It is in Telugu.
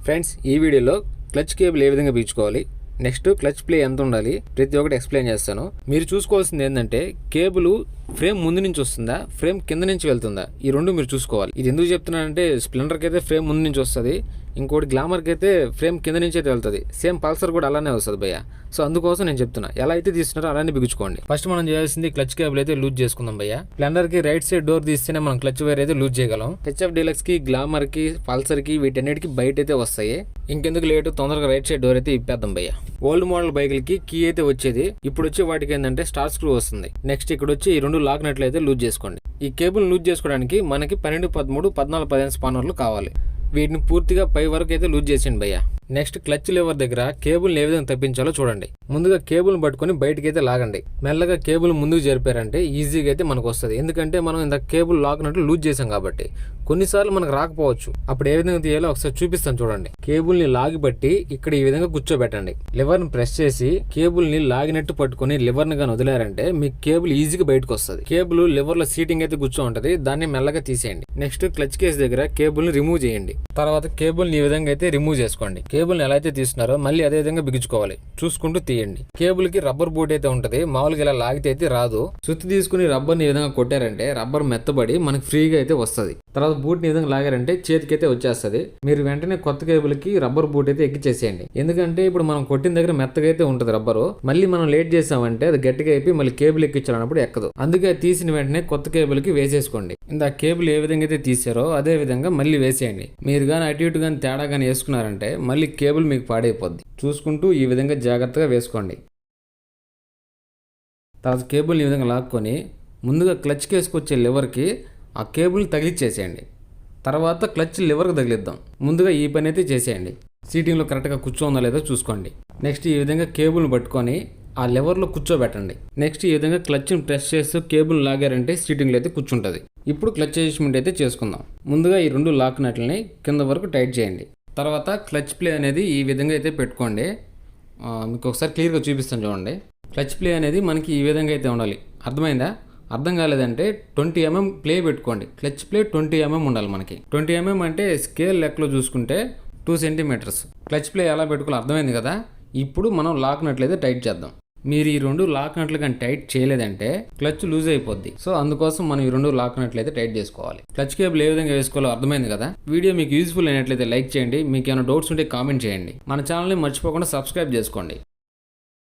ఫ్రెండ్స్, ఈ వీడియోలో క్లచ్ కేబుల్ ఏ విధంగా బిగించుకోవాలి, నెక్స్ట్ క్లచ్ ప్లే ఎంత ఉండాలి, ప్రతి ఒక్కటి ఎక్స్ప్లెయిన్ చేస్తాను. మీరు చూసుకోవాల్సింది ఏంటంటే కేబుల్ ఫ్రేమ్ ముందు నుంచి వస్తుందా, ఫ్రేమ్ కింద నుంచి వెళ్తుందా, ఈ రెండు మీరు చూసుకోవాలి. ఇది ఎందుకు చెప్తున్నానంటే స్ప్లెండర్కి అయితే ఫ్రేమ్ ముందు నుంచి వస్తుంది, ఇంకోటి గ్లామర్కి అయితే ఫ్రేమ్ కింద నుంచి అయితే వెళ్తుంది. సేమ్ పల్సర్ కూడా అలానే వస్తుంది భయ్య. సో అందుకోసం నేను చెప్తున్నా, ఎలా అయితే తీస్తున్నారో అలానే బిగించుకోండి. ఫస్ట్ మనం చేయాల్సింది క్లచ్ కేబుల్ అయితే లూజ్ చేసుకుందాం భయ్య. స్ప్లెండర్ కి రైట్ సైడ్ డోర్ తీస్తేనే మనం క్లచ్ వైర్ అయితే లూజ్ చేయగలం. హెచ్ఎఫ్ డీలక్స్ కి, గ్లామర్ కి, పల్సర్ కి వీటన్నిటికి బయట అయితే వస్తాయి. ఇంకెందుకు లేటు, తొందరగా రైట్ సైడ్ డోర్ అయితే ఇప్పేద్దాం భయ్య. ఓల్డ్ మోడల్ బైకులకి కీ అయితే వచ్చేది, ఇప్పుడు వచ్చే వాటికి ఏంటంటే స్టార్ స్క్రూ వస్తుంది. నెక్స్ట్ ఇక్కడ వచ్చి ఈ రెండు లాక్ నట్లు అయితే లూజ్ చేసుకోండి. ఈ కేబుల్ లూజ్ చేసుకోవడానికి మనకి 12, 13, 14, 15 స్పానర్లు కావాలి. వీటిని పూర్తిగా పై వరకు అయితే లూజ్ చేసిండి భయ్య. నెక్స్ట్ క్లచ్ లివర్ దగ్గర కేబుల్ ఏ విధంగా తప్పించాలో చూడండి. ముందుగా కేబుల్ పట్టుకొని బయటకి అయితే లాగండి. మెల్లగా కేబుల్ ముందుకు జరిపారంటే ఈజీగా అయితే మనకు వస్తుంది. ఎందుకంటే మనం ఇంత కేబుల్ లాగినట్లు లూజ్ చేసాం కాబట్టి. కొన్నిసార్లు మనకు రాకపోవచ్చు, అప్పుడు ఏ విధంగా తీయాలో ఒకసారి చూపిస్తాను చూడండి. కేబుల్ ని లాగి బట్టి ఇక్కడ ఈ విధంగా కూర్చోబెట్టండి. లివర్ ని ప్రెస్ చేసి కేబుల్ ని లాగినట్టు పట్టుకొని లివర్ ని గాని వదిలారంటే మీ కేబుల్ ఈజీగా బయటకు వస్తుంది. కేబుల్ లివర్ లో సీటింగ్ అయితే కూర్చో ఉంటది, దాన్ని మెల్లగా తీసేయండి. నెక్స్ట్ క్లచ్ కేస్ దగ్గర కేబుల్ ని రిమూవ్ చేయండి. తర్వాత కేబుల్ ని ఈ విధంగా అయితే రిమూవ్ చేసుకోండి. కేబుల్ ని ఎలా అయితే తీస్తున్నారో మళ్ళీ అదే విధంగా బిగించుకోవాలి, చూసుకుంటూ తీయండి. కేబుల్ కి రబ్బర్ బూట్ అయితే ఉంటది, మామూలుగా ఇలా లాగితే అయితే రాదు. సుత్తి తీసుకుని రబ్బర్ ని ఈ విధంగా కొట్టారంటే రబ్బర్ మెత్తబడి మనకి ఫ్రీగా అయితే వస్తుంది. తర్వాత బూట్ ని ఈ విధంగా లాగారంటే చేతికి అయితే వచ్చేస్తుంది. మీరు వెంటనే కొత్త కేబుల్ కి రబ్బర్ బూట్ అయితే ఎక్కిచ్చేసేయండి. ఎందుకంటే ఇప్పుడు మనం కొట్టిన దగ్గర మెత్తగా అయితే ఉంటుంది రబ్బరు. మళ్ళీ మనం లేట్ చేసామంటే అది గట్టిగా అయిపోయి మళ్ళీ కేబుల్ ఎక్కించాలన్నప్పుడు ఎక్కదు. అందుకే తీసిన వెంటనే కొత్త కేబుల్ కి వేసేసుకోండి. ఇందా కేబుల్ ఏ విధంగా అయితే తీసారో అదే విధంగా మళ్ళీ వేసేయండి. మీరు కానీ అటు ఇటు కానీ తేడా కానీ వేసుకున్నారంటే మళ్ళీ కేబుల్ మీకు పాడైపోద్ది. చూసుకుంటూ ఈ విధంగా జాగ్రత్తగా వేసుకోండి. తర్వాత కేబుల్ని ఈ విధంగా లాక్కొని ముందుగా క్లచ్ కేసుకొచ్చే లివర్కి ఆ కేబుల్ని తగిలిచ్చేసేయండి. తర్వాత క్లచ్ లివర్కి తగిలిద్దాం. ముందుగా ఈ పని అయితే చేసేయండి. సీటింగ్లో కరెక్ట్గా కూర్చోందో లేదో చూసుకోండి. నెక్స్ట్ ఈ విధంగా కేబుల్ని పట్టుకొని ఆ లెవర్లో కూర్చోబెట్టండి. నెక్స్ట్ ఈ విధంగా క్లచ్ని ప్రెస్ చేస్తూ కేబుల్ లాగారంటే సీటింగ్లో అయితే కూర్చుంటుంది. ఇప్పుడు క్లచ్ అడ్జస్ట్మెంట్ అయితే చేసుకుందాం. ముందుగా ఈ రెండు లాక్ నట్లని కింద వరకు టైట్ చేయండి. తర్వాత క్లచ్ ప్లే అనేది ఈ విధంగా అయితే పెట్టుకోండి. మీకు ఒకసారి క్లియర్గా చూపిస్తాను చూడండి. క్లచ్ ప్లే అనేది మనకి ఈ విధంగా అయితే ఉండాలి. అర్థమైందా? అర్థం కాలేదంటే 20 mm ప్లే పెట్టుకోండి. క్లచ్ ప్లే 20 mm ఉండాలి మనకి. 20 mm అంటే స్కేల్ లెక్కలో చూసుకుంటే 2 cm. క్లచ్ ప్లే ఎలా పెట్టుకోవాలి అర్థమైంది కదా. ఇప్పుడు మనం లాక్ నట్లయితే టైట్ చేద్దాం. మీరు ఈ రెండు లాక్ నట్లు కానీ టైట్ చేయలేదంటే క్లచ్ లూజ్ అయిపోద్ది. సో అందుకోసం మనం ఈ రెండు లాక్ నట్లు అయితే టైట్ చేసుకోవాలి. క్లచ్ కేబుల్ ఏ విధంగా వేసుకోవాలో అర్థమైంది కదా. వీడియో మీకు యూజ్ఫుల్ అయినట్లయితే లైక్ చేయండి. మీకు ఏమైనా డౌట్స్ ఉంటే కామెంట్ చేయండి. మన ఛానల్ని మర్చిపోకుండా సబ్స్క్రైబ్ చేసుకోండి.